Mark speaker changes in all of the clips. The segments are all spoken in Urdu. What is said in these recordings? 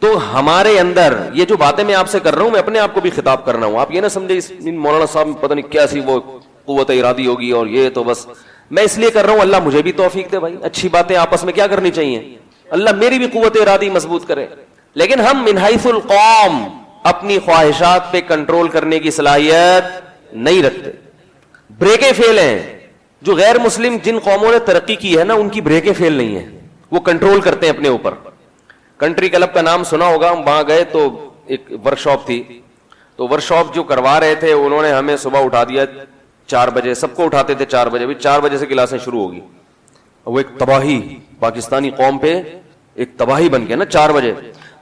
Speaker 1: تو ہمارے اندر یہ جو باتیں میں آپ سے کر رہا ہوں, میں اپنے آپ کو بھی خطاب کر رہا ہوں, آپ یہ نہ سمجھے مولانا صاحب پتہ نہیں کیسی وہ قوت ارادی ہوگی اور یہ تو بس میں اس لیے کر رہا ہوں. اللہ مجھے بھی توفیق دے بھائی, اچھی باتیں آپس میں کیا کرنی چاہیے, اللہ میری بھی قوت ارادی مضبوط کرے. لیکن ہم من حیث القوم اپنی خواہشات پہ کنٹرول کرنے کی صلاحیت نہیں رکھتے, بریکیں فیل ہیں. جو غیر مسلم جن قوموں نے ترقی کی ہے نا, ان کی بریکیں فیل نہیں ہیں, وہ کنٹرول کرتے ہیں اپنے اوپر. کنٹری کلب کا نام سنا ہوگا, ہم وہاں گئے تو ایک ورکشاپ تھی, تو ورکشاپ جو کروا رہے تھے انہوں نے ہمیں صبح اٹھا دیا 4 بجے, سب کو اٹھاتے تھے 4 بجے, 4 بجے سے کلاسیں شروع ہوگی. وہ ایک تباہی پاکستانی قوم پہ ایک تباہی بن گیا نا 4 بجے.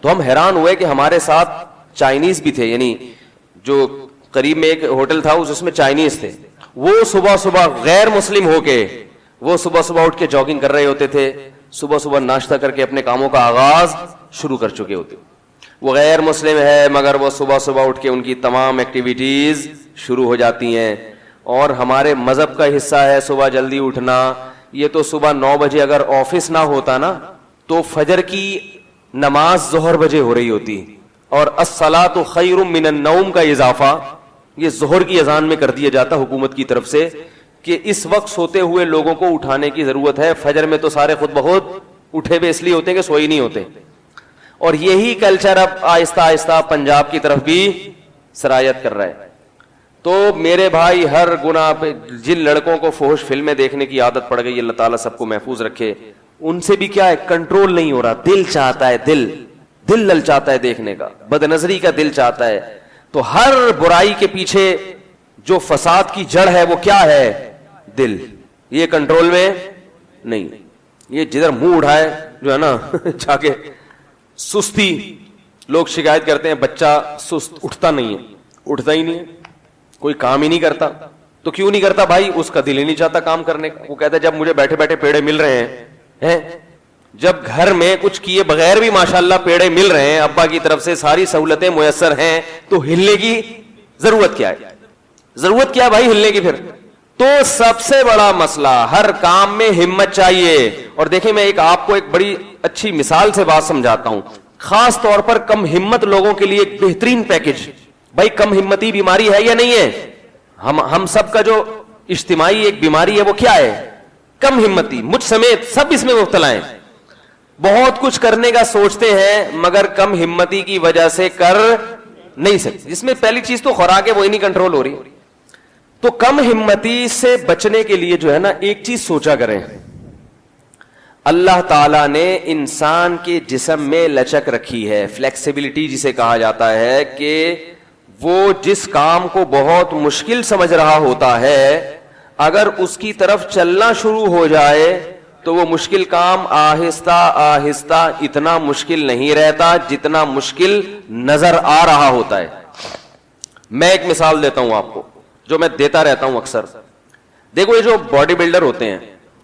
Speaker 1: تو ہم حیران ہوئے کہ ہمارے ساتھ چائنیز بھی تھے, یعنی جو قریب میں ایک ہوٹل تھا اس میں چائنیز تھے. وہ صبح صبح غیر مسلم ہو کے وہ صبح صبح اٹھ کے جاگنگ کر رہے ہوتے تھے, صبح صبح ناشتہ کر کے اپنے کاموں کا آغاز شروع کر چکے ہوتے. وہ غیر مسلم ہے مگر وہ صبح صبح اٹھ کے ان کی تمام ایکٹیویٹیز شروع ہو جاتی ہیں. اور ہمارے مذہب کا حصہ ہے صبح جلدی اٹھنا. یہ تو صبح 9 بجے اگر آفس نہ ہوتا نا تو فجر کی نماز ظہر بجے ہو رہی ہوتی, اور الصلاۃ خیر من النوم کا اضافہ یہ ظہر کی اذان میں کر دیا جاتا حکومت کی طرف سے کہ اس وقت سوتے ہوئے لوگوں کو اٹھانے کی ضرورت ہے. فجر میں تو سارے خود بخود اٹھے ہوئے اس لیے ہوتے ہیں کہ سوئی نہیں ہوتے. اور یہی کلچر اب آہستہ آہستہ پنجاب کی طرف بھی سرایت کر رہا ہے. تو میرے بھائی ہر گناہ پہ جن لڑکوں کو فحش فلمیں دیکھنے کی عادت پڑ گئی, اللہ تعالیٰ سب کو محفوظ رکھے, ان سے بھی کیا ہے کنٹرول نہیں ہو رہا. دل چاہتا ہے, دل للچاتا ہے دیکھنے کا, بد نظری کا دل چاہتا ہے. تو ہر برائی کے پیچھے جو فساد کی جڑ ہے وہ کیا ہے, دل. یہ کنٹرول میں نہیں. یہ جدھر منہ اٹھائے جو ہے نا جا کے سستی, لوگ شکایت کرتے ہیں بچہ سست اٹھتا نہیں ہے, اٹھتا ہی نہیں ہے, کوئی کام ہی نہیں کرتا. تو کیوں نہیں کرتا بھائی, اس کا دل ہی نہیں چاہتا کام کرنے کا. وہ کہتا ہے جب مجھے بیٹھے بیٹھے پیڑے مل رہے ہیں, جب گھر میں کچھ کیے بغیر بھی ماشاءاللہ پیڑے مل رہے ہیں, ابا کی طرف سے ساری سہولتیں میسر ہیں, تو ہلنے کی ضرورت کیا ہے, ضرورت کیا ہے بھائی ہلنے کی. پھر تو سب سے بڑا مسئلہ ہر کام میں ہمت چاہیے. اور دیکھیں میں ایک بڑی اچھی مثال سے بات سمجھاتا ہوں, خاص طور پر کم ہمت لوگوں کے لیے ایک بہترین پیکج. بھائی کم ہمتی بیماری ہے یا نہیں ہے, ہم سب کا جو اجتماعی ایک بیماری ہے وہ کیا ہے, کم ہمتی. مجھ سمیت سب اس میں مبتلا ہیں. بہت کچھ کرنے کا سوچتے ہیں مگر کم ہمتی کی وجہ سے کر نہیں سکتے. جس میں پہلی چیز تو خوراک ہے, وہی نہیں کنٹرول ہو رہی. تو کم ہمتی سے بچنے کے لیے جو ہے نا ایک چیز سوچا کریں. اللہ تعالیٰ نے انسان کے جسم میں لچک رکھی ہے, فلیکسیبلٹی جسے کہا جاتا ہے, کہ وہ جس کام کو بہت مشکل سمجھ رہا ہوتا ہے اگر اس کی طرف چلنا شروع ہو جائے تو وہ مشکل کام آہستہ آہستہ اتنا مشکل نہیں رہتا جتنا مشکل نظر آ رہا ہوتا ہے. میں ایک مثال دیتا ہوں آپ کو جو میں دیتا رہتا ہوں اکثر. دیکھو یہ جو باڈی بلڈر ہوتے ہیں,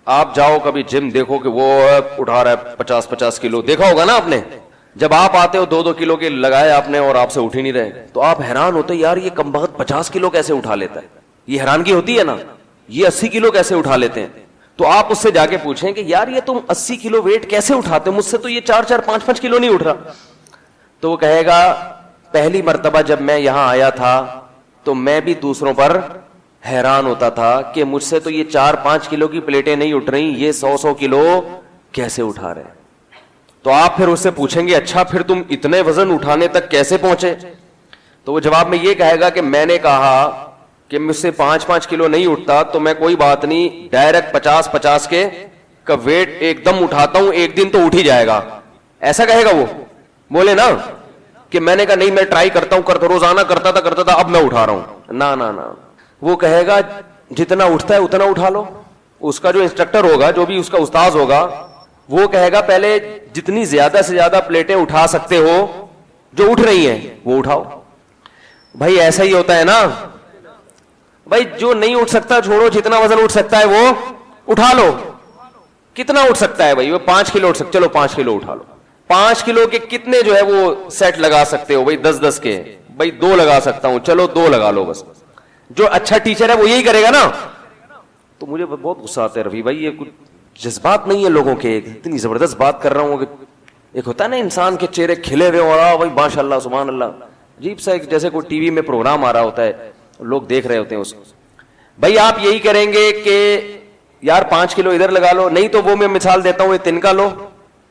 Speaker 1: آپ جاؤ کبھی جم دیکھو کہ وہ اٹھا رہا ہے 50-50 کلو, دیکھا ہوگا نا آپ نے. جب آپ آتے ہو 2-2 کلو کے لگائے آپ نے اور آپ سے اٹھ ہی نہیں رہے, تو آپ حیران ہوتے یار یہ کم بخت 50 کلو کیسے اٹھا لیتا ہے. یہ حیرانگی ہوتی ہے نا, یہ 80 کلو کیسے اٹھا لیتے ہیں. تو آپ اس سے جا کے پوچھیں کہ یار یہ تم 80 کلو ویٹ کیسے اٹھاتے ہو, مجھ سے تو یہ 4-4 5-5 کلو نہیں اٹھ رہا. تو وہ کہے گا پہلی مرتبہ جب میں یہاں آیا تھا تو میں بھی دوسروں پر حیران ہوتا تھا کہ مجھ سے تو یہ 4-5 کلو کی پلیٹیں نہیں اٹھ رہی, یہ 100 کلو کیسے اٹھا رہے. تو آپ پھر اس سے پوچھیں گے اچھا پھر تم اتنے وزن اٹھانے تک کیسے پہنچے. تو وہ جواب میں یہ کہے گا کہ میں نے کہا کہ مجھ سے 5-5 کلو نہیں اٹھتا تو میں کوئی بات نہیں ڈائریکٹ 50-50 کے کا ویٹ ایک دم اٹھاتا ہوں, ایک دن تو اٹھ ہی جائے گا. ایسا کہے گا وہ, بولے نا کہ میں نے کہا نہیں میں ٹرائی کرتا ہوں, روزانہ کرتا تھا اب میں اٹھا رہا ہوں. نہ وہ کہے گا جتنا اٹھتا ہے اتنا اٹھا لو. اس کا جو انسٹرکٹر ہوگا, جو بھی اس کا استاذ ہوگا, وہ کہے گا پہلے جتنی زیادہ سے زیادہ پلیٹیں اٹھا سکتے ہو جو اٹھ رہی ہیں وہ اٹھاؤ. بھائی ایسا ہی ہوتا ہے نا. بھائی جو نہیں اٹھ سکتا چھوڑو, جتنا وزن اٹھ سکتا ہے وہ اٹھا لو. کتنا اٹھ سکتا ہے بھائی, وہ 5 کلو اٹھ سکتا, چلو 5 کلو اٹھا لو. 5 کلو کے کتنے جو ہے وہ سیٹ لگا سکتے ہو بھائی, 10-10 کے. بھائی 2 لگا سکتا ہوں, چلو 2 لگا لو بس. جو اچھا ٹیچر ہے وہ یہی کرے گا نا. تو مجھے بہت غصہ آتا ہے رفیع بھائی, یہ کچھ جذبات نہیں ہے لوگوں کے, اتنی زبردست بات کر رہا ہوں کہ ایک ہوتا ہے نا انسان کے چہرے کھلے ہوئے اور بھائی ماشاءاللہ سبحان اللہ, عجیب سا جیسے کوئی ٹی وی میں پروگرام آ رہا ہوتا ہے, لوگ دیکھ رہے ہوتے ہیں اس کو. بھائی آپ یہی کریں گے کہ یار 5 کلو ادھر لگا لو, نہیں تو وہ میں مثال دیتا ہوں, یہ تنکا لو.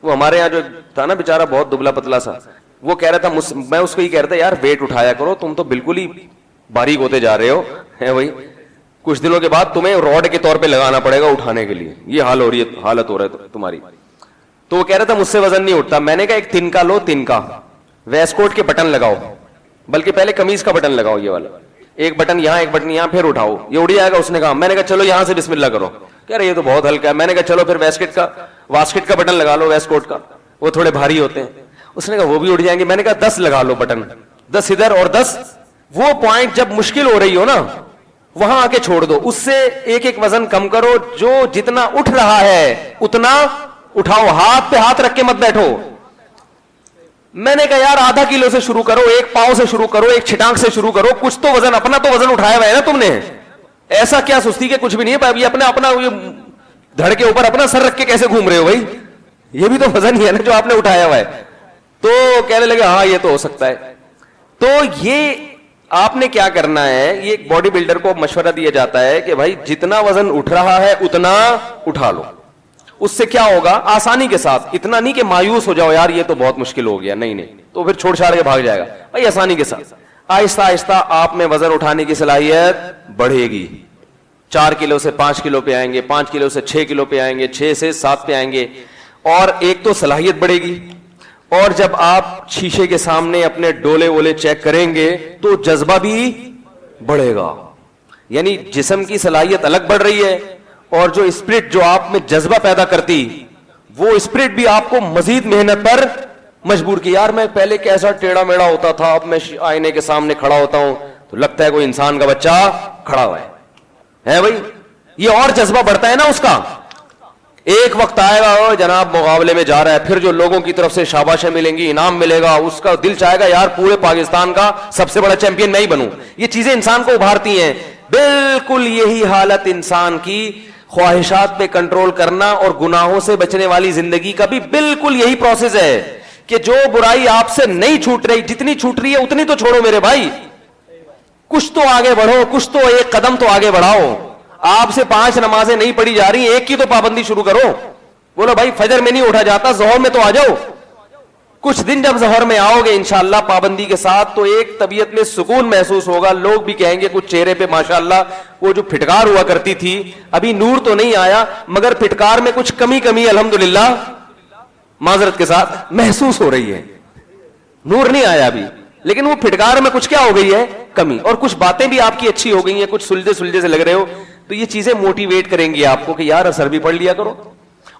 Speaker 1: وہ ہمارے یہاں جو تھا نا بیچارہ بہت دبلا پتلا سا, وہ کہہ رہا تھا میں اس کو یہ کہہ رہا تھا یار ویٹ اٹھایا کرو, تم تو بالکل ہی باریک ہوتے جا رہے ہو ہے بھائی, کچھ دنوں کے بعد تمہیں راڈ کے طور پہ لگانا پڑے گا اٹھانے کے لیے, یہ حالت ہو رہا ہے تمہاری. تو وہ کہہ رہا تھا مجھ سے وزن نہیں اٹھتا. میں نے کہا ایک تنکا لو, تنکا ویسٹ کوٹ کے بٹن لگاؤ, بلکہ پہلے قمیض کا بٹن لگاؤ, یہ والا ایک بٹن یہاں ایک بٹن یہاں, پھر اٹھاؤ, یہ اڑ جائے گا. اس نے کہا, میں نے کہا چلو یہاں سے بسم اللہ کرو. کہہ رہے یہ تو بہت ہلکا ہے. میں نے کہا چلو پھر واسکٹ کا بٹن لگا لو, ویسٹ کوٹ کا, وہ تھوڑے بھاری ہوتے ہیں. اس نے کہا وہ بھی اڑ جائیں گے. میں نے کہا 10 لگا لو بٹن, 10 ادھر اور 10. وہ پوائنٹ جب مشکل ہو رہی ہو نا وہاں آ کے چھوڑ دو, اس سے ایک ایک وزن کم کرو, جو جتنا اٹھ رہا ہے اتنا اٹھاؤ, ہاتھ پہ ہاتھ رکھ کے مت بیٹھو. میں نے کہا یار آدھا کلو سے شروع کرو, ایک پاؤں سے شروع کرو, ایک چھٹانک سے شروع کرو, کچھ تو وزن اپنا تو وزن اٹھایا ہوا ہے نا تم نے. ایسا کیا سستی کے کچھ بھی نہیں ہے, یہ اپنا دھڑ کے اوپر اپنا سر رکھ کے کیسے گھوم رہے ہو بھائی, یہ بھی تو وزن ہی ہے نا جو آپ نے اٹھایا ہوا ہے. تو کہنے لگے ہاں یہ تو ہو سکتا ہے. تو یہ آپ نے کیا کرنا ہے, یہ ایک باڈی بلڈر کو مشورہ دیا جاتا ہے کہ بھائی جتنا وزن اٹھ رہا ہے اتنا اٹھا لو. اس سے کیا ہوگا, آسانی کے ساتھ, اتنا نہیں کہ مایوس ہو جاؤ یار یہ تو بہت مشکل ہو گیا, نہیں تو پھر چھوڑ چھاڑ کے بھاگ جائے گا. بھائی آسانی کے ساتھ آہستہ آہستہ آپ میں وزن اٹھانے کی صلاحیت بڑھے گی. 4 کلو سے 5 کلو پہ آئیں گے, 5 کلو سے 6 کلو پہ آئیں گے, 6 سے 7 پہ آئیں گے. اور ایک تو صلاحیت بڑھے گی, اور جب آپ شیشے کے سامنے اپنے ڈولے وولے چیک کریں گے تو جذبہ بھی بڑھے گا. یعنی جسم کی صلاحیت الگ بڑھ رہی ہے, اور جو اسپرٹ جو آپ میں جذبہ پیدا کرتی, وہ اسپرٹ بھی آپ کو مزید محنت پر مجبور کی. یار میں پہلے کیسا ٹیڑھا میڑا ہوتا تھا, اب میں آئینے کے سامنے کھڑا ہوتا ہوں تو لگتا ہے کوئی انسان کا بچہ کھڑا ہوا ہے بھائی. یہ اور جذبہ بڑھتا ہے نا اس کا. ایک وقت آئے گا جناب مقابلے میں جا رہا ہے, پھر جو لوگوں کی طرف سے شاباشیں ملیں گی, انعام ملے گا, اس کا دل چاہے گا یار پورے پاکستان کا سب سے بڑا چیمپئن میں ہی بنوں. یہ چیزیں انسان کو ابھارتی ہیں. بالکل یہی حالت انسان کی خواہشات پہ کنٹرول کرنا اور گناہوں سے بچنے والی زندگی کا بھی بالکل یہی پروسیس ہے کہ جو برائی آپ سے نہیں چھوٹ رہی, جتنی چھوٹ رہی ہے اتنی تو چھوڑو میرے بھائی. کچھ تو آگے بڑھو, کچھ تو ایک قدم تو آگے بڑھاؤ. آپ سے 5 نمازیں نہیں پڑھی جا رہی, ایک کی تو پابندی شروع کرو. بولو بھائی فجر میں نہیں اٹھا جاتا, ظہر میں تو آ جاؤ. کچھ دن جب ظہر میں آؤ گے انشاءاللہ پابندی کے ساتھ, تو ایک طبیعت میں سکون محسوس ہوگا. لوگ بھی کہیں گے کچھ چہرے پہ ماشاءاللہ وہ جو پھٹکار ہوا کرتی تھی, ابھی نور تو نہیں آیا مگر پھٹکار میں کچھ کمی الحمدللہ معذرت کے ساتھ محسوس ہو رہی ہے. نور نہیں آیا ابھی, لیکن وہ پھٹکار میں کچھ کیا ہو گئی ہے, کمی. اور کچھ باتیں بھی آپ کی اچھی ہو گئی ہیں, کچھ سلجھے سے لگ رہے ہو, تو یہ چیزیں موٹیویٹ کریں گی آپ کو کہ یار اثر بھی پڑھ لیا کرو.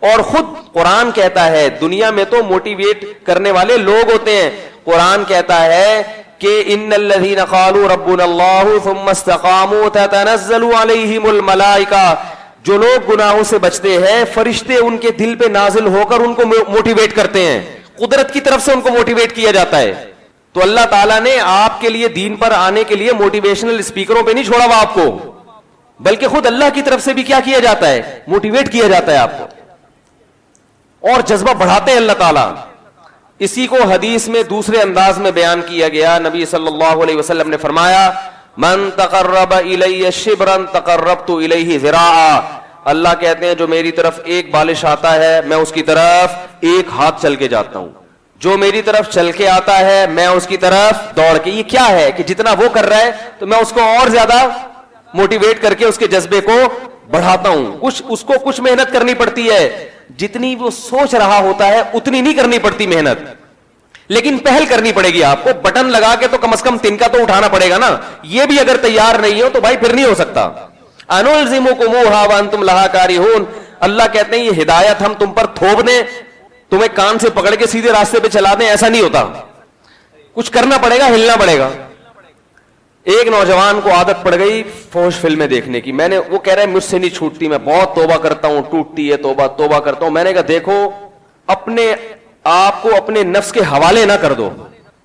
Speaker 1: اور خود قرآن کہتا ہے دنیا میں تو موٹیویٹ کرنے والے لوگ ہوتے ہیں. قرآن کہتا ہے کہ ان الذین قالوا ربنا اللہ ثم استقاموا تتنزل علیہم الملائکہ, جو لوگ گناہوں سے بچتے ہیں فرشتے ان کے دل پہ نازل ہو کر ان کو موٹیویٹ کرتے ہیں. قدرت کی طرف سے ان کو موٹیویٹ کیا جاتا ہے. تو اللہ تعالیٰ نے آپ کے لیے دین پر آنے کے لیے موٹیویشنل اسپیکروں پہ نہیں چھوڑا ہوا آپ کو, بلکہ خود اللہ کی طرف سے بھی کیا جاتا ہے, موٹیویٹ کیا جاتا ہے آپ کو, اور جذبہ بڑھاتے ہیں اللہ تعالیٰ. اسی کو حدیث میں دوسرے انداز میں بیان کیا گیا. نبی صلی اللہ علیہ وسلم نے فرمایا من تقرب الی شبرا تقربت الیہ ذراعا. اللہ کہتے ہیں جو میری طرف ایک بالش آتا ہے میں اس کی طرف ایک ہاتھ چل کے جاتا ہوں, جو میری طرف چل کے آتا ہے میں اس کی طرف دوڑ کے. یہ کیا ہے کہ جتنا وہ کر رہا ہے تو میں اس کو اور زیادہ موٹیویٹ کر کے اس کے جذبے کو بڑھاتا ہوں. اس کو کچھ محنت کرنی پڑتی ہے, جتنی وہ سوچ رہا ہوتا ہے اتنی نہیں کرنی پڑتی محنت, لیکن پہل کرنی پڑے گی آپ کو. بٹن لگا کے تو کم از کم تنکا تو اٹھانا پڑے گا نا. یہ بھی اگر تیار نہیں ہو تو بھائی پھر نہیں ہو سکتا. انلزمکموہا وانتم لہا کارہون. اللہ کہتے ہیں یہ ہدایت ہم تم پر تھوپ دیں, تمہیں کان سے پکڑ کے سیدھے راستے پہ چلا دیں, ایسا نہیں ہوتا. کچھ کرنا پڑے گا, ہلنا پڑے گا. ایک نوجوان کو عادت پڑ گئی فحش فلمیں دیکھنے کی. وہ کہہ رہا ہے مجھ سے نہیں چھوٹتی, میں بہت توبہ کرتا ہوں, ٹوٹتی ہے توبہ کرتا ہوں. میں نے کہا دیکھو اپنے آپ کو اپنے نفس کے حوالے نہ کر دو.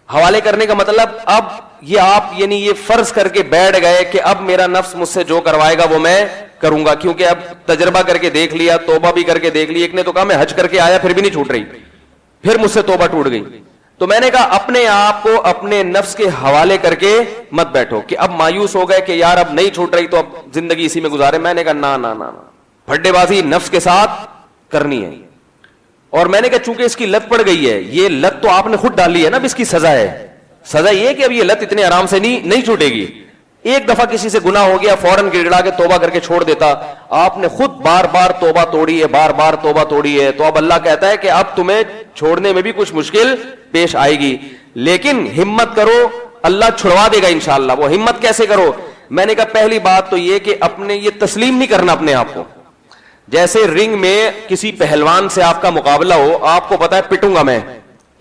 Speaker 1: حوالے کرنے کا مطلب اب یہ آپ یعنی یہ فرض کر کے بیٹھ گئے کہ اب میرا نفس مجھ سے جو کروائے گا وہ میں کروں گا, کیونکہ اب تجربہ کر کے دیکھ لیا, توبہ بھی کر کے دیکھ لی. ایک نے تو کہا میں حج کر کے آیا پھر بھی نہیں چھوٹ رہی, پھر مجھ سے توبہ ٹوٹ گئی. تو میں نے کہا اپنے آپ کو اپنے نفس کے حوالے کر کے مت بیٹھو کہ اب مایوس ہو گئے کہ یار اب نہیں چھوٹ رہی تو اب زندگی اسی میں گزارے. میں نے کہا نا نا نا, پھڈے بازی نفس کے ساتھ کرنی ہے. اور میں نے کہا چونکہ اس کی لت پڑ گئی ہے, یہ لت تو آپ نے خود ڈالی ہے نا, اب اس کی سزا ہے. سزا یہ کہ اب یہ لت اتنے آرام سے نہیں چھوٹے گی. ایک دفعہ کسی سے گناہ ہو گیا فوراً گڑگڑا کے توبہ کر کے چھوڑ دیتا. آپ نے خود بار بار توبہ توڑی ہے, بار بار توبہ توڑی ہے, تو اب اللہ کہتا ہے کہ اب تمہیں چھوڑنے میں بھی کچھ مشکل پیش آئے گی, لیکن ہمت کرو, اللہ چھڑوا دے گا انشاءاللہ. وہ ہمت کیسے کرو؟ میں نے کہا پہلی بات تو یہ کہ اپنے یہ تسلیم نہیں کرنا اپنے آپ کو. جیسے رنگ میں کسی پہلوان سے آپ کا مقابلہ ہو, آپ کو پتا ہے پٹوں گا میں,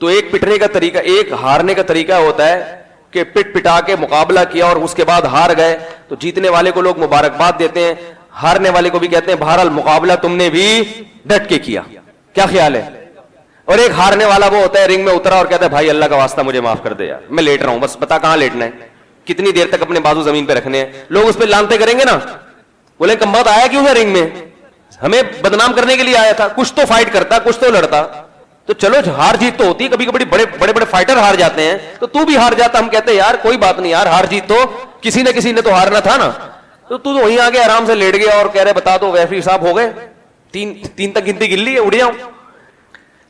Speaker 1: تو ایک پٹنے کا طریقہ, ایک ہارنے کا طریقہ ہوتا ہے کہ پٹ پٹا کے مقابلہ کیا اور اس کے بعد ہار گئے تو جیتنے والے کو لوگ مبارکباد دیتے ہیں, ہارنے والے کو بھی کہتے ہیں بہرحال مقابلہ تم نے بھی ڈٹ کے کیا. کیا خیال ہے؟ اور ایک ہارنے والا وہ ہوتا ہے رنگ میں اترا اور کہتا ہے بھائی اللہ کا واسطہ مجھے معاف کر دے یار, میں لیٹ رہا ہوں, بس بتا کہاں لیٹنا ہے, کتنی دیر تک اپنے بازو زمین پہ رکھنے ہیں. لوگ اس پہ لانتے کریں گے نا, بولے کمبخت آیا کیوں ہے رنگ میں, ہمیں بدنام کرنے کے لیے آیا تھا, کچھ تو فائٹ کرتا, کچھ تو لڑتا. تو چلو ہار جیت تو ہوتی ہے, کبھی کبھی بڑے بڑے فائٹر ہار جاتے ہیں, تو بھی ہار جاتا. ہم کہتے ہیں یار کوئی بات نہیں یار, ہار جیت تو کسی نے تو ہارنا تھا نا. تو وہیں آگے آرام سے لیٹ گیا اور کہہ رہے بتا دو ریفری صاحب ہو گئے, تین تک گنتی گن لی ہے, اڑ جاؤں.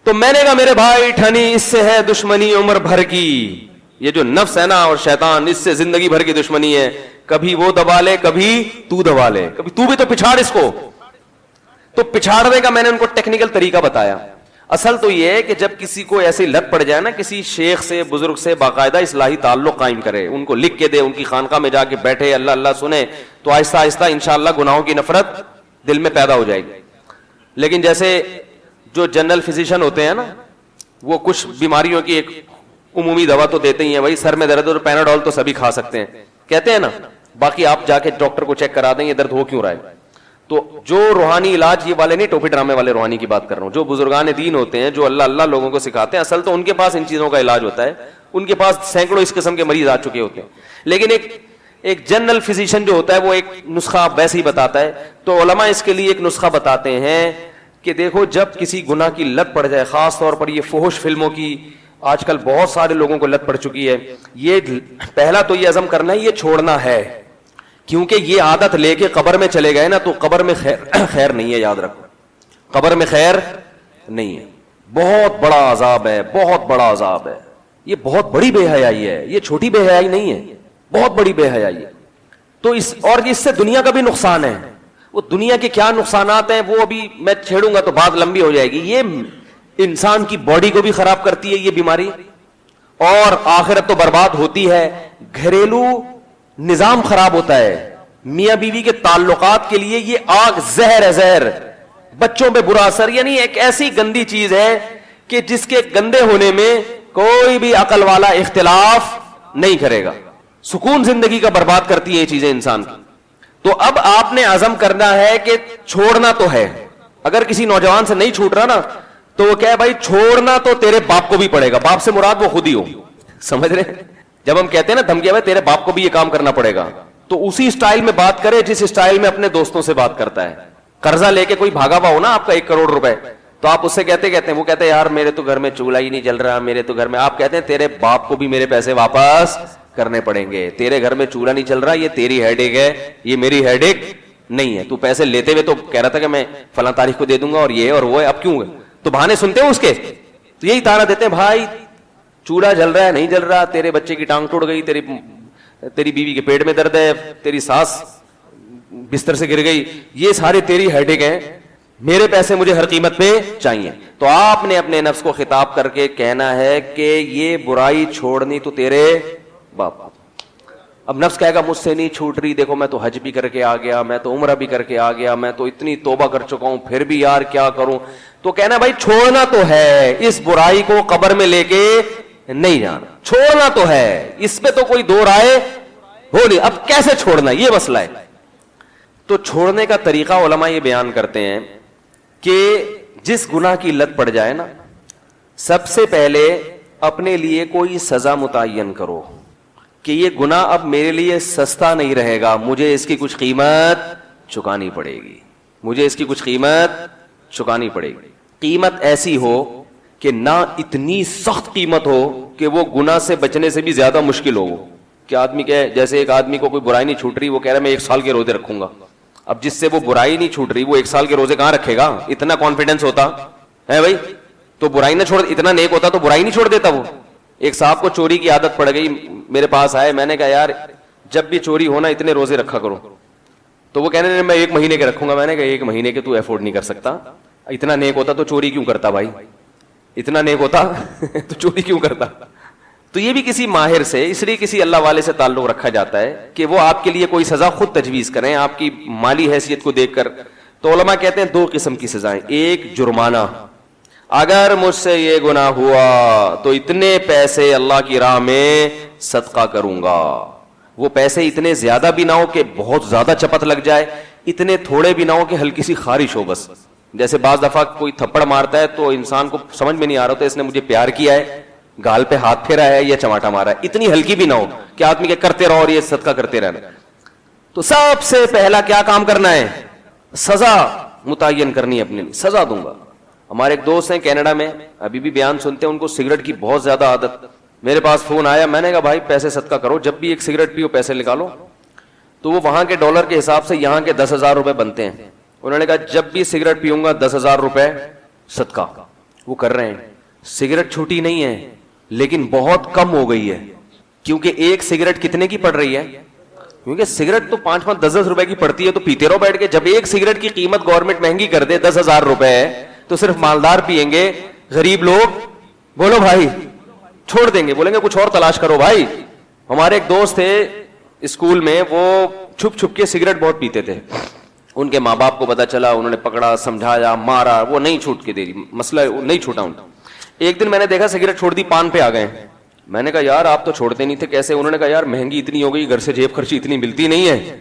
Speaker 1: تو میں نے کہا میرے بھائی ٹھنی اس سے ہے دشمنی عمر بھر کی. یہ جو نفس ہے نا اور شیطان, اس سے زندگی بھر کی دشمنی ہے. کبھی وہ دبا لے, کبھی تو دبا لے, کبھی تو بھی تو پچھاڑ اس کو. تو پچھاڑنے کا میں نے ان کو ٹیکنیکل طریقہ بتایا. اصل تو یہ ہے کہ جب کسی کو ایسی لت پڑ جائے نا, کسی شیخ سے بزرگ سے باقاعدہ اصلاحی تعلق قائم کرے, ان کو لکھ کے دے, ان کی خانقاہ میں جا کے بیٹھے, اللہ اللہ سنے, تو آہستہ آہستہ انشاءاللہ گناہوں کی نفرت دل میں پیدا ہو جائے گی. لیکن جیسے جو جنرل فزیشین ہوتے ہیں نا, وہ کچھ بیماریوں کی ایک عمومی دوا تو دیتے ہی ہیں, بھائی سر میں درد اور پیناڈول تو سبھی کھا سکتے ہیں کہتے ہیں نا, باقی آپ جا کے ڈاکٹر کو چیک کرا دیں یہ درد ہو کیوں رہا ہے. تو جو روحانی علاج, یہ والے نہیں ٹوپی ڈرامے والے روحانی کی بات کر رہا ہوں, جو بزرگان دین ہوتے ہیں, جو اللہ اللہ لوگوں کو سکھاتے ہیں, اصل تو ان کے پاس ان چیزوں کا علاج ہوتا ہے. ان کے پاس سینکڑوں اس قسم کے مریض آ چکے ہوتے ہیں. لیکن ایک جنرل فزیشین جو ہوتا ہے وہ ایک نسخہ ویسے ہی بتاتا ہے. تو علماء اس کے لیے ایک نسخہ بتاتے ہیں کہ دیکھو جب کسی گناہ کی لت پڑ جائے, خاص طور پر یہ فحش فلموں کی آج کل بہت سارے لوگوں کو لت پڑ چکی ہے, یہ پہلا تو یہ عزم کرنا ہے یہ چھوڑنا ہے, کیونکہ یہ عادت لے کے قبر میں چلے گئے نا تو قبر میں خیر نہیں ہے. یاد رکھو قبر میں خیر نہیں ہے, بہت بڑا عذاب ہے, بہت بڑا عذاب ہے. یہ بہت بڑی بے حیائی ہے, یہ چھوٹی بے حیائی نہیں ہے, بہت بڑی بے حیائی ہے. تو اور اس سے دنیا کا بھی نقصان ہے. وہ دنیا کے کیا نقصانات ہیں وہ ابھی میں چھیڑوں گا تو بات لمبی ہو جائے گی. یہ انسان کی باڈی کو بھی خراب کرتی ہے یہ بیماری, اور آخرت تو برباد ہوتی ہے. گھریلو نظام خراب ہوتا ہے, میاں بیوی کے تعلقات کے لیے یہ آگ زہر ہے, زہر. بچوں پہ برا اثر, یعنی ایک ایسی گندی چیز ہے کہ جس کے گندے ہونے میں کوئی بھی عقل والا اختلاف نہیں کرے گا. سکون زندگی کا برباد کرتی ہے یہ چیزیں انسان کی. تو اب آپ نے عزم کرنا ہے کہ چھوڑنا تو ہے. اگر کسی نوجوان سے نہیں چھوٹ رہا نا تو وہ کہے بھائی چھوڑنا تو تیرے باپ کو بھی پڑے گا. باپ سے مراد وہ خود ہی ہو, سمجھ رہے ہیں؟ جب ہم کہتے ہیں نا دھمکی بھائی تیرے باپ کو بھی یہ کام کرنا پڑے گا, تو اسی اسٹائل میں بات کرے جس اسٹائل میں اپنے دوستوں سے بات کرتا ہے. قرضہ لے کے کوئی بھاگا ہوا ہو نا آپ کا 1 کروڑ روپے, تو آپ اس سے کہتے ہیں وہ کہتے ہیں یار میرے تو گھر میں چولہا ہی نہیں جل رہا, میرے تو گھر میں, آپ کہتے ہیں تیرے باپ کو بھی میرے پیسے واپس کرنے پڑیں گے, تیرے گھر میں چولہا نہیں چل رہا, یہ تیری ہیڈ ایک ہے, یہ میری ہیڈ ایک نہیں ہے. تو پیسے لیتے ہوئے تو کہہ رہا تھا کہ میں فلاں تاریخ کو دے دوں گا اور یہ اور وہ ہے, اب کیوں ہے؟ تو بہانے سنتے ہیں اس کے, تو یہی تانا دیتے ہیں بھائی چولہا جل رہا ہے نہیں جل رہا, تیرے بچے کی ٹانگ ٹوٹ گئی, تیری بیوی کے پیٹ میں درد ہے, تیری ساس بستر سے گر گئی, یہ سارے تیری ہیڈ ایک ہیں, میرے پیسے مجھے ہر قیمت پہ چاہیے. تو آپ نے اپنے نفس کو خطاب کر کے کہنا ہے کہ یہ برائی چھوڑنی تو تیرے باپ. اب نفس کہے گا مجھ سے نہیں چھوٹ رہی, دیکھو میں تو حج بھی کر کے آ گیا, میں تو عمرہ بھی کر کے آ گیا, میں تو اتنی توبہ کر چکا ہوں, پھر بھی یار کیا کروں. تو کہنا بھائی چھوڑنا تو ہے, اس برائی کو قبر میں لے کے نہیں جانا, چھوڑنا تو ہے, اس پہ تو کوئی دو رائے ہو نہیں. اب کیسے چھوڑنا یہ مسئلہ ہے. تو چھوڑنے کا طریقہ علماء یہ بیان کرتے ہیں کہ جس گناہ کی لت پڑ جائے نا, سب سے پہلے اپنے لیے کوئی سزا متعین کرو کہ یہ گناہ اب میرے لیے سستا نہیں رہے گا, مجھے اس کی کچھ قیمت چکانی پڑے گی, مجھے اس کی کچھ قیمت چکانی پڑے گی. قیمت ایسی ہو کہ نہ اتنی سخت قیمت ہو کہ وہ گناہ سے بچنے سے بھی زیادہ مشکل ہو وہ کہ آدمی کہ جیسے ایک آدمی کو کوئی برائی نہیں چھوٹ رہی, وہ کہہ رہا ہے میں 1 سال کے روزے رکھوں گا. اب جس سے وہ برائی نہیں چھوٹ رہی وہ 1 سال کے روزے کہاں رکھے گا؟ اتنا کانفیڈنس ہوتا ہے بھائی تو برائی نہ چھوڑ, اتنا نیک ہوتا تو برائی نہیں چھوڑ دیتا وہ. ایک صاحب کو چوری کی عادت پڑ گئی, میرے پاس آئے, میں نے کہا یار جب بھی چوری ہونا اتنے روزے رکھا کرو. تو وہ کہنے میں 1 مہینے کے رکھوں گا. میں نے کہا 1 مہینے کے تو افورڈ نہیں کر سکتا, اتنا نیک ہوتا تو چوری کیوں کرتا بھائی, اتنا نیک ہوتا تو چوری کیوں کرتا. تو یہ بھی کسی ماہر سے, اس لیے کسی اللہ والے سے تعلق رکھا جاتا ہے کہ وہ آپ کے لیے کوئی سزا خود تجویز کریں آپ کی مالی حیثیت کو دیکھ کر. تو علماء کہتے ہیں 2 قسم کی سزائیں. ایک جرمانہ, اگر مجھ سے یہ گناہ ہوا تو اتنے پیسے اللہ کی راہ میں صدقہ کروں گا. وہ پیسے اتنے زیادہ بھی نہ ہو کہ بہت زیادہ چپت لگ جائے, اتنے تھوڑے بھی نہ ہو کہ ہلکی سی خارش ہو بس. جیسے بعض دفعہ کوئی تھپڑ مارتا ہے تو انسان کو سمجھ میں نہیں آ رہا ہوتا اس نے مجھے پیار کیا ہے, گال پہ ہاتھ پھیرا ہے یا چماٹا مارا ہے. اتنی ہلکی بھی نہ ہو کہ آدمی کے کرتے رہو اور یہ صدقہ کرتے رہنا. تو سب سے پہلا کیا کام کرنا ہے؟ سزا متعین کرنی ہے اپنے لیے. سزا دوں گا. ہمارے ایک دوست ہیں کینیڈا میں, ابھی بھی بیان سنتے ہیں, ان کو سگریٹ کی بہت زیادہ عادت. میرے پاس فون آیا, میں نے کہا بھائی پیسے صدقہ کرو, جب بھی ایک سگریٹ پیو پیسے نکالو. تو وہ وہاں کے ڈالر کے حساب سے یہاں کے 10,000 روپے بنتے ہیں. انہوں نے کہا جب بھی سگریٹ پیوں گا 10,000 روپے صدقہ. وہ کر رہے ہیں. سگریٹ چھوٹی نہیں ہے لیکن بہت کم ہو گئی ہے, کیونکہ ایک سگریٹ کتنے کی پڑ رہی ہے؟ کیونکہ سگریٹ تو 5-5 10 روپے کی پڑتی ہے, تو پیتے رہو بیٹھ کے. جب ایک سگریٹ کی قیمت گورنمنٹ مہنگی کر دے 10,000 روپے تو صرف مالدار پیئیں گے, غریب لوگ بولو بھائی چھوڑ دیں گے, بولیں گے کچھ اور تلاش کرو بھائی. ہمارے ایک دوست تھے اسکول میں, وہ چھپ چھپ کے سگریٹ بہت پیتے تھے. ان کے ماں باپ کو پتا چلا, انہوں نے پکڑا, سمجھایا, مارا, وہ نہیں چھوٹ کے دے رہی, مسئلہ نہیں چھوٹا ان کا. ایک دن میں نے دیکھا سگریٹ چھوڑ دی, پان پہ آ گئے. میں نے کہا یار آپ تو چھوڑتے نہیں تھے, کیسے؟ انہوں نے کہا یار مہنگی اتنی ہو گئی, گھر سے جیب خرچی اتنی ملتی نہیں ہے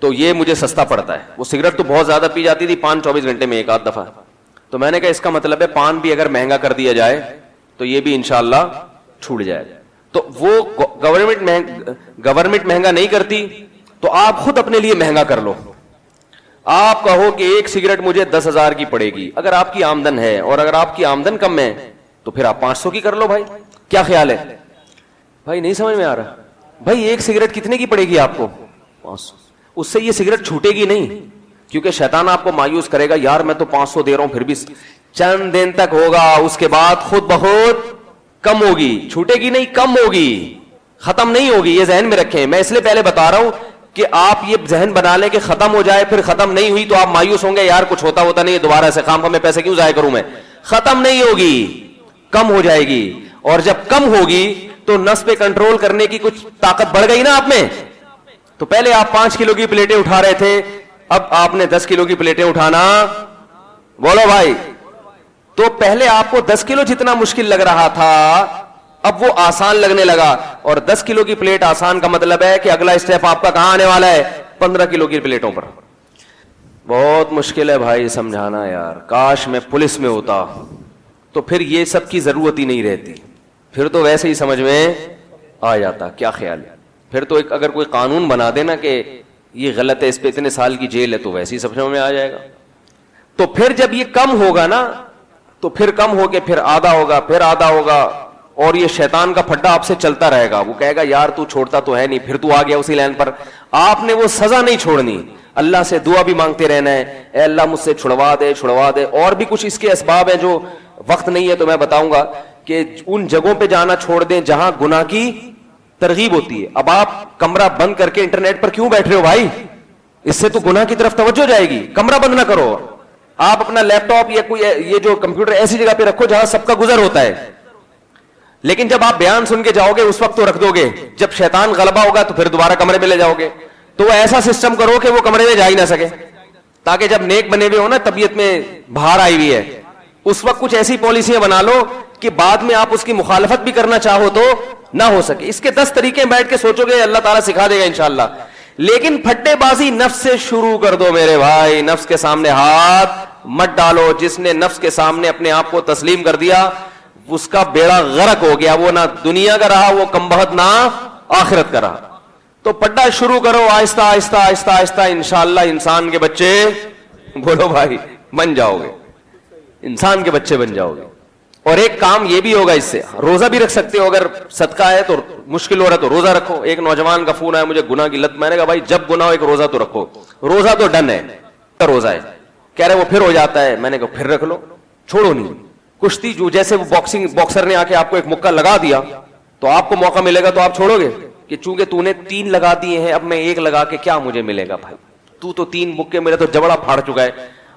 Speaker 1: تو یہ مجھے سستا پڑتا ہے. وہ سگریٹ تو بہت زیادہ پی جاتی تھی, پان 24 گھنٹے میں 1 آدھ دفعہ. تو میں نے کہا اس کا مطلب ہے پان بھی اگر مہنگا کر دیا جائے تو یہ بھی انشاءاللہ چھوٹ جائے. تو وہ گورنمنٹ مہنگا نہیں کرتی تو آپ خود اپنے لیے مہنگا کر لو. آپ کہو کہ ایک سگریٹ مجھے 10,000 کی پڑے گی, اگر آپ کی آمدن ہے, اور اگر آپ کی آمدن کم ہے تو پھر آپ 500 کی کر لو. بھائی کیا خیال ہے بھائی؟ نہیں سمجھ میں آ رہا بھائی؟ ایک سگریٹ کتنے کی پڑے گی آپ کو؟ 500. اس سے یہ سگریٹ چھوٹے گی نہیں, کیونکہ شیطان آپ کو مایوس کرے گا, یار میں تو 500 دے رہا ہوں, پھر بھی چند دن تک ہوگا, اس کے بعد خود بخود کم ہوگی. چھوٹے گی نہیں, کم ہوگی, ختم نہیں ہوگی. یہ ذہن میں رکھیں. میں اس لیے پہلے بتا رہا ہوں کہ آپ یہ ذہن بنا لیں کہ ختم ہو جائے, پھر ختم نہیں ہوئی تو آپ مایوس ہوں گے, یار کچھ ہوتا نہیں, دوبارہ سے خام میں پیسے کیوں ضائع کروں میں. ختم نہیں ہوگی, کم ہو جائے گی. اور جب کم ہوگی تو نس پہ کنٹرول کرنے کی کچھ طاقت بڑھ گئی نا آپ میں. تو پہلے آپ 5 کلو کی پلیٹیں اٹھا رہے تھے, اب آپ نے 10 کلو کی پلیٹیں اٹھانا, بولو بھائی. تو پہلے آپ کو 10 کلو جتنا مشکل لگ رہا تھا اب وہ آسان لگنے لگا. اور 10 کلو کی پلیٹ آسان کا مطلب ہے کہ اگلا اسٹیپ آپ کا کہاں آنے والا ہے؟ 15 کلو کی پلیٹوں پر. بہت مشکل ہے بھائی سمجھانا یار. کاش میں پولیس میں ہوتا تو پھر یہ سب کی ضرورت ہی نہیں رہتی, پھر تو ویسے ہی سمجھ میں آ جاتا. کیا خیال ہے؟ پھر تو ایک اگر کوئی قانون بنا دینا کہ یہ غلط ہے, اس پہ اتنے سال کی جیل ہے, تو ویسے ہی سمجھ میں آ جائے گا. تو پھر جب یہ کم ہوگا نا تو پھر کم ہو کے پھر آدھا ہوگا, پھر آدھا ہوگا, اور یہ شیطان کا پھڈا آپ سے چلتا رہے گا. وہ کہے گا یار تو چھوڑتا تو ہے نہیں, پھر تو آ گیا اسی لائن پر. آپ نے وہ سزا نہیں چھوڑنی, اللہ سے دعا بھی مانگتے رہنا ہے, اے اللہ مجھ سے چھڑوا دے چھڑوا دے. اور بھی کچھ اس کے اسباب ہیں جو وقت نہیں ہے تو میں بتاؤں گا, کہ ان جگہوں پہ جانا چھوڑ دیں جہاں گناہ کی ترغیب ہوتی ہے. اب آپ کمرہ بند کر کے انٹرنیٹ پر کیوں بیٹھ رہے ہو بھائی؟ اس سے تو گناہ کی طرف توجہ جائے گی. کمرہ بند نہ کرو, آپ اپنا لیپ ٹاپ یا کوئی یہ جو کمپیوٹر ایسی جگہ پہ رکھو جہاں سب کا گزر ہوتا ہے. لیکن جب آپ بیان سن کے جاؤ گے اس وقت تو رکھ دو گے, جب شیطان غلبہ ہوگا تو پھر دوبارہ کمرے میں لے جاؤ گے. تو ایسا سسٹم کرو کہ وہ کمرے میں جا ہی نہ سکے, تاکہ جب نیک بنے ہوئے ہو نا, طبیعت میں بہار آئی ہوئی ہے, اس وقت کچھ ایسی پالیسیاں بنا لو کہ بعد میں آپ اس کی مخالفت بھی کرنا چاہو تو نہ ہو سکے. اس کے 10 طریقے بیٹھ کے سوچو گے, اللہ تعالیٰ سکھا دے گا انشاءاللہ. لیکن پھٹے بازی نفس سے شروع کر دو میرے بھائی. نفس کے سامنے ہاتھ مت ڈالو. جس نے نفس کے سامنے اپنے آپ کو تسلیم کر دیا اس کا بیڑا غرق ہو گیا. وہ نہ دنیا کا رہا, وہ کمبخت نہ آخرت کا رہا. تو پڈا شروع کرو آہستہ آہستہ آہستہ آہستہ, انشاءاللہ انسان کے بچے, بولو بھائی, بن جاؤ گے, انسان کے بچے بن جاؤ گے. اور ایک کام یہ بھی ہوگا اس سے, روزہ بھی رکھ سکتے ہو, اگر صدقہ ہے تو مشکل ہو رہا ہے تو روزہ رکھو. ایک نوجوان کا فون آیا, مجھے گناہ کی لت, میں نے کہا بھائی جب گناہ ہو ایک روزہ تو رکھو. روزہ تو ڈن ہے, روزہ ہے, کہہ رہے وہ پھر ہو جاتا ہے. میں نے کہا پھر رکھ لو, چھوڑو نہیں. کشتی جو جیسے وہ باکسر نے آ کے آپ کو ایک مکہ لگا دیا تو آپ کو موقع ملے گا تو آپ چھوڑو گے کہ چونکہ تو نے 3 لگا دیے ہیں اب میں 1 لگا کے کیا مجھے ملے گا بھائی, تو 3 مکے میرے تو جبڑا پھاڑ چکا ہے.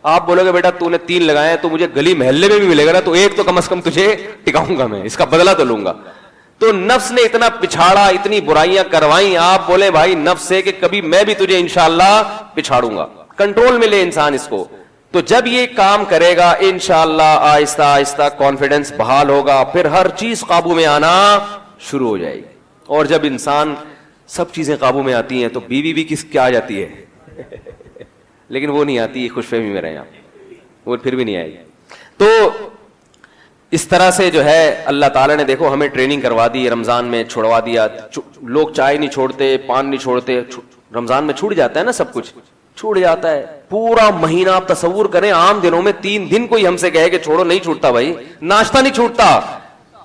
Speaker 1: آپ بولو گے بیٹا تو نے 3 لگائے تو مجھے گلی محلے میں بھی ملے گا نا, تو 1 تو کم از کم تجھے ٹکاؤں گا, میں اس کا بدلہ تو لوں گا. تو نفس نے اتنا پچھاڑا, اتنی برائیاں کروائیں, آپ بولے بھائی نفس سے کہ کبھی میں بھی تجھے انشاءاللہ پچھاڑوں گا. کنٹرول میں لے انسان اس کو. تو جب یہ کام کرے گا انشاءاللہ آہستہ آہستہ کانفیڈنس بحال ہوگا, پھر ہر چیز قابو میں آنا شروع ہو جائے گی. اور جب انسان سب چیزیں قابو میں آتی ہیں تو بیوی بھی کیا آ جاتی ہے لیکن وہ نہیں آتی, خوش فہمی میں رہے آپ, وہ پھر بھی نہیں آئے گی. تو اس طرح سے جو ہے اللہ تعالیٰ نے دیکھو ہمیں ٹریننگ کروا دی, رمضان میں چھوڑوا دیا. لوگ چائے نہیں چھوڑتے, پان نہیں چھوڑتے, رمضان میں چھوٹ جاتا ہے نا, سب کچھ چھوٹ جاتا ہے. پورا مہینہ آپ تصور کریں, عام دنوں میں 3 دن کوئی ہم سے کہے کہ چھوڑو, نہیں چھوٹتا بھائی. ناشتہ نہیں چھوٹتا.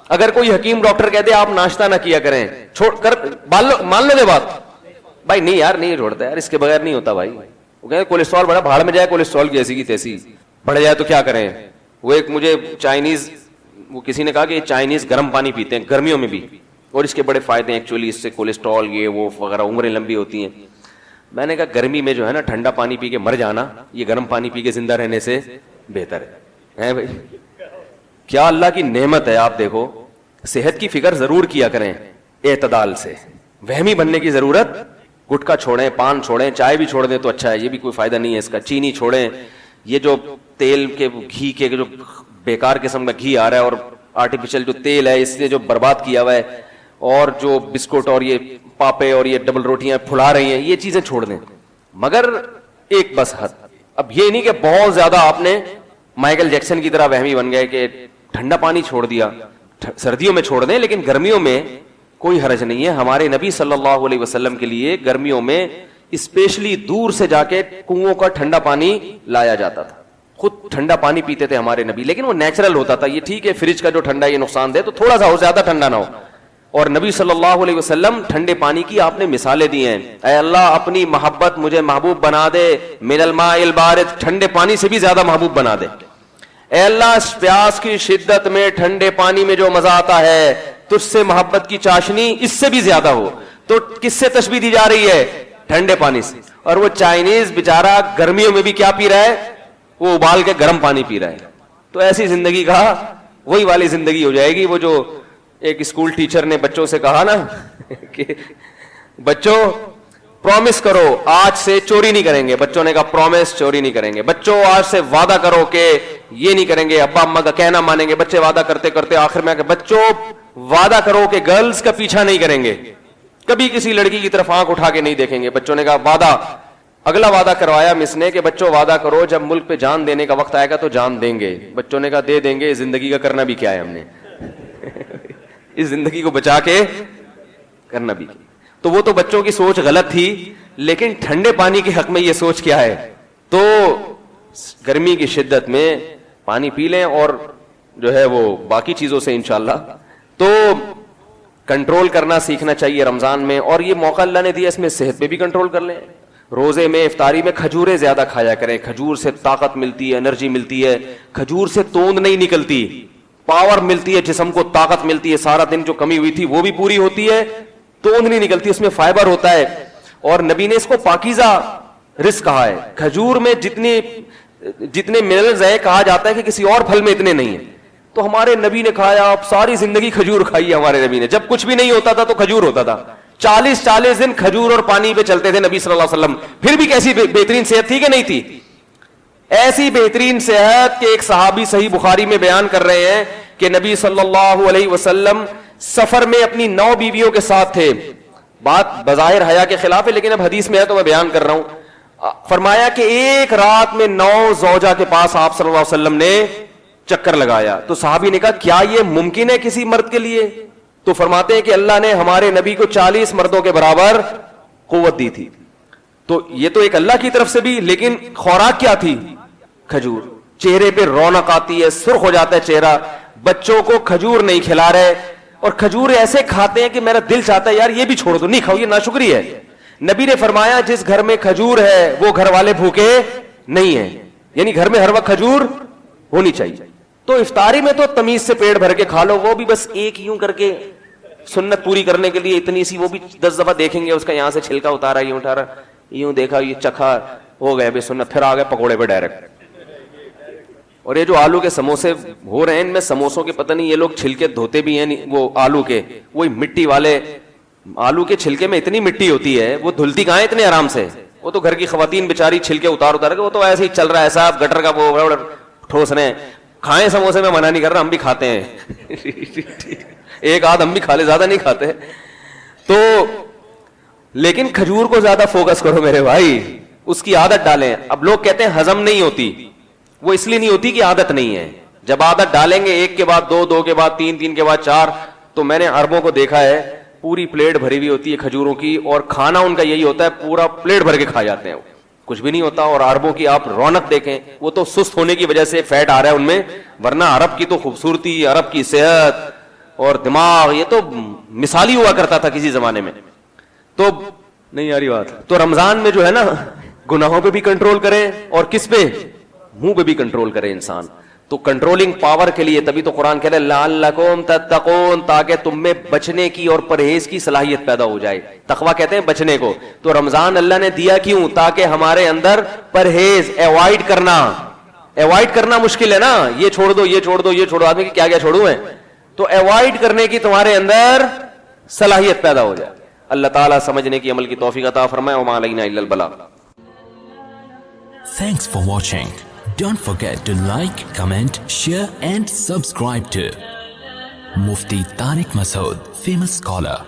Speaker 1: اگر کوئی حکیم ڈاکٹر کہتے آپ ناشتہ نہ کیا کریں, چھوڑ کر مان لو گے بات, بھائی نہیں یار نہیں چھوڑتا یار, اس کے بغیر نہیں ہوتا بھائی. وہ کہتے کولیسٹرول بڑا بھاڑ میں جائے, کولیسٹرول کی ایسی کی تیسی بڑھ جائے تو کیا کریں. وہ ایک مجھے چائنیز, وہ کسی نے کہا کہ چائنیز گرم پانی پیتے ہیں گرمیوں میں بھی, اور اس کے بڑے فائدے ہیں ایکچولی, اس سے کولیسٹرول یہ وہ وغیرہ, عمریں لمبی ہوتی ہیں. میں نے کہا گرمی میں جو ہے نا ٹھنڈا پانی پی کے مر جانا, یہ گرم پانی پی کے زندہ رہنے سے بہتر ہے بھائی. کیا اللہ کی نعمت ہے. آپ دیکھو صحت کی فکر ضرور کیا کریں اعتدال سے, وہمی بننے کی ضرورت. گٹکا چھوڑیں, پان چھوڑیں, چائے بھی چھوڑ دیں تو اچھا ہے, یہ بھی کوئی فائدہ نہیں ہے اس کا. چینی چھوڑیں, یہ جو تیل کے گھی کے جو بیکار قسم کا گھی آ رہا ہے اور آرٹیفیشل جو تیل ہے اس نے جو برباد کیا ہوا ہے, اور جو بسکٹ اور یہ پاپے اور یہ ڈبل روٹیاں پھلا رہی ہیں, یہ چیزیں چھوڑ دیں مگر ایک بس حد. اب یہ نہیں کہ بہت زیادہ آپ نے مائیکل جیکسن کی طرح وہمی بن گئے کہ ٹھنڈا پانی چھوڑ دیا. سردیوں میں چھوڑ دیں لیکن گرمیوں میں کوئی حرج نہیں ہے. ہمارے نبی صلی اللہ علیہ وسلم کے لیے گرمیوں میں اسپیشلی دور سے جا کے کنووں کا ٹھنڈا پانی لایا جاتا تھا. خود ٹھنڈا پانی پیتے تھے ہمارے نبی, لیکن وہ نیچرل ہوتا تھا. یہ ٹھیک ہے فریج کا جو ٹھنڈا یہ نقصان دہ, تو تھوڑا سا ہو, زیادہ ٹھنڈا نہ ہو. اور نبی صلی اللہ علیہ وسلم ٹھنڈے پانی کی آپ نے مثالیں دی ہیں. اے اللہ اپنی محبت مجھے محبوب بنا دے, من الماء البارد, ٹھنڈے پانی سے بھی زیادہ محبوب بنا دے. اے اللہ پیاس کی شدت میں ٹھنڈے پانی میں جو مزہ آتا ہے, تجھ سے محبت کی چاشنی اس سے بھی زیادہ ہو. تو کس سے تشبیہ دی جا رہی ہے؟ ٹھنڈے پانی سے. اور وہ چائنیز بیچارہ گرمیوں میں بھی کیا پی رہا ہے؟ وہ ابال کے گرم پانی پی رہا ہے. تو ایسی زندگی کا وہی والی زندگی ہو جائے گی. وہ جو ایک اسکول ٹیچر نے بچوں سے کہا نا کہ بچوں پرومس کرو آج سے چوری نہیں کریں گے. بچوں نے کہا پرومس چوری نہیں کریں گے. بچوں آج سے وعدہ کرو کہ یہ نہیں کریں گے, ابا اما کا کہنا مانیں گے. بچے وعدہ کرتے کرتے آخر میں کہ بچوں وعدہ کرو کہ گرلز کا پیچھا نہیں کریں گے, کبھی کسی لڑکی کی طرف آنکھ اٹھا کے نہیں دیکھیں گے. بچوں نے کہا وعدہ. اگلا وعدہ کروایا مس نے کہ بچوں وعدہ کرو جب ملک پہ جان دینے کا وقت آئے گا تو جان دیں گے. بچوں نے کہا دے دیں گے, زندگی کا کرنا بھی کیا ہے, ہم نے اس زندگی کو بچا کے کرنا بھی. تو وہ تو بچوں کی سوچ غلط تھی, لیکن ٹھنڈے پانی کے حق میں یہ سوچ کیا ہے؟ تو گرمی کی شدت میں پانی پی لیں اور جو ہے وہ باقی چیزوں سے انشاءاللہ تو کنٹرول کرنا سیکھنا چاہیے رمضان میں. اور یہ موقع اللہ نے دیا, اس میں صحت پہ بھی کنٹرول کر لیں. روزے میں افطاری میں کھجوریں زیادہ کھایا کریں. کھجور سے طاقت ملتی ہے, انرجی ملتی ہے. کھجور سے توند نہیں نکلتی, پاور ملتی ہے, جسم کو طاقت ملتی ہے. سارا دن جو کمی ہوئی تھی وہ بھی پوری ہوتی ہے, توند نہیں نکلتی, اس میں فائبر ہوتا ہے. اور نبی نے اس کو پاکیزہ رزق کہا ہے. کھجور میں جتنے منرلز ہیں کہا جاتا ہے کہ کسی اور پھل میں اتنے نہیں ہیں. تو ہمارے نبی نے کھایا, آپ ساری زندگی کھجور کھائی ہے ہمارے نبی نے. جب کچھ بھی نہیں ہوتا تھا تو کھجور ہوتا تھا. 40 دن کھجور اور پانی پہ چلتے تھے نبی صلی اللہ علیہ وسلم. پھر بھی کیسی بہترین صحت تھی کہ نہیں تھی؟ ایسی بہترین صحت کہ ایک صحابی صحیح بخاری میں بیان کر رہے ہیں کہ نبی صلی اللہ علیہ وسلم سفر میں اپنی 9 بیویوں کے ساتھ تھے. بات بظاہر حیا کے خلاف ہے لیکن اب حدیث میں ہے تو میں بیان کر رہا ہوں. فرمایا کہ ایک رات میں 9 زوجہ کے پاس آپ صلی اللہ علیہ وسلم نے چکر لگایا. تو صحابی نے کہا کیا یہ ممکن ہے کسی مرد کے لیے؟ تو فرماتے ہیں کہ اللہ نے ہمارے نبی کو 40 مردوں کے برابر قوت دی تھی. تو یہ تو ایک اللہ کی طرف سے بھی, لیکن خوراک کیا تھی؟ کھجور. چہرے پہ رونق آتی ہے, سرخ ہو جاتا ہے چہرہ, بچوں کو کھجور نہیں کھلا رہے اور کھجور ایسے کھاتے ہیں کہ میرا دل چاہتا ہے یار یہ بھی چھوڑ دو, نہیں کھاؤ, یہ ناشکری ہے. نبی نے فرمایا جس گھر میں کھجور ہے وہ گھر والے بھوکے نہیں ہیں, یعنی گھر میں ہر وقت کھجور ہونی چاہیے. تو افطاری میں تو تمیز سے پیٹ بھر کے کھا لو, وہ بھی بس ایک یوں کر کے سنت پوری کرنے کے لیے اتنی سی, وہ بھی 10 دفعہ دیکھیں گے اس کا یہاں سے چھلکا اتارا, یوں اٹھا رہا, یوں دیکھا, یہ چکھا, ہو گئے بے سنت, پھر آ گئے پکوڑے پہ ڈائریکٹ. اور یہ جو آلو کے سموسے ہو رہے ہیں, ان میں سموسوں کے پتہ نہیں یہ لوگ چھلکے دھوتے بھی ہیں, وہ آلو کے, وہی مٹی والے آلو کے چھلکے میں اتنی مٹی ہوتی ہے, وہ دھلتی کہاں ہے اتنے آرام سے. وہ تو گھر کی خواتین بیچاری چھلکے اتار کے, وہ تو ایسے ہی چل رہا ہے صاحب, گٹر کا وہ ٹھوس رہے ہیں. کھائیں سموسے, میں منع نہیں کر رہا, ہم بھی کھاتے ہیں, ایک آدھ ہم بھی کھا لے, زیادہ نہیں کھاتے. تو لیکن کھجور کو زیادہ فوکس کرو میرے بھائی, اس کی عادت ڈالیں. اب لوگ کہتے ہیں ہضم نہیں ہوتی, وہ اس لیے نہیں ہوتی کہ عادت نہیں ہے. جب عادت ڈالیں گے ایک کے بعد دو, دو کے بعد تین, تین کے بعد چار, تو میں نے عربوں کو دیکھا ہے پوری پلیٹ بھری ہوئی ہوتی ہے کھجوروں کی, اور کھانا ان کا یہی ہوتا ہے پورا پلیٹ بھر کے کھا جاتے ہیں, کچھ بھی نہیں ہوتا. اور عربوں کی آپ رونق دیکھیں, وہ تو سست ہونے کی وجہ سے فیٹ آ رہا ہے ان میں, ورنہ عرب کی تو خوبصورتی, عرب کی صحت اور دماغ, یہ تو مثالی ہوا کرتا تھا کسی زمانے میں. تو نہیں آ رہی بات. تو رمضان میں جو ہے نا, گناہوں پہ بھی کنٹرول کریں, اور کس پہ, منہ پہ بھی کنٹرول کرے انسان. تو کنٹرولنگ پاور کے لیے تبھی تو قرآن کہہ رہے لعلکم تتقون, تاکہ تم میں بچنے کی اور پرہیز کی صلاحیت پیدا ہو جائے. تقویٰ کہتے ہیں بچنے کو. تو رمضان اللہ نے دیا کیوں, تاکہ ہمارے اندر پرہیز, ایوائڈ کرنا مشکل ہے نا, یہ چھوڑ دو, یہ چھوڑ دو, یہ چھوڑو, آدمی کی کیا کیا چھوڑوں ہے, تو ایوائڈ کرنے کی تمہارے اندر صلاحیت پیدا ہو جائے. اللہ تعالیٰ سمجھنے کی, عمل کی توفیق عطا فرمائے. وما علینا الا البلاغ.
Speaker 2: Thanks for watching. Don't forget to like, comment, share and subscribe to Mufti Tariq Masood, famous scholar.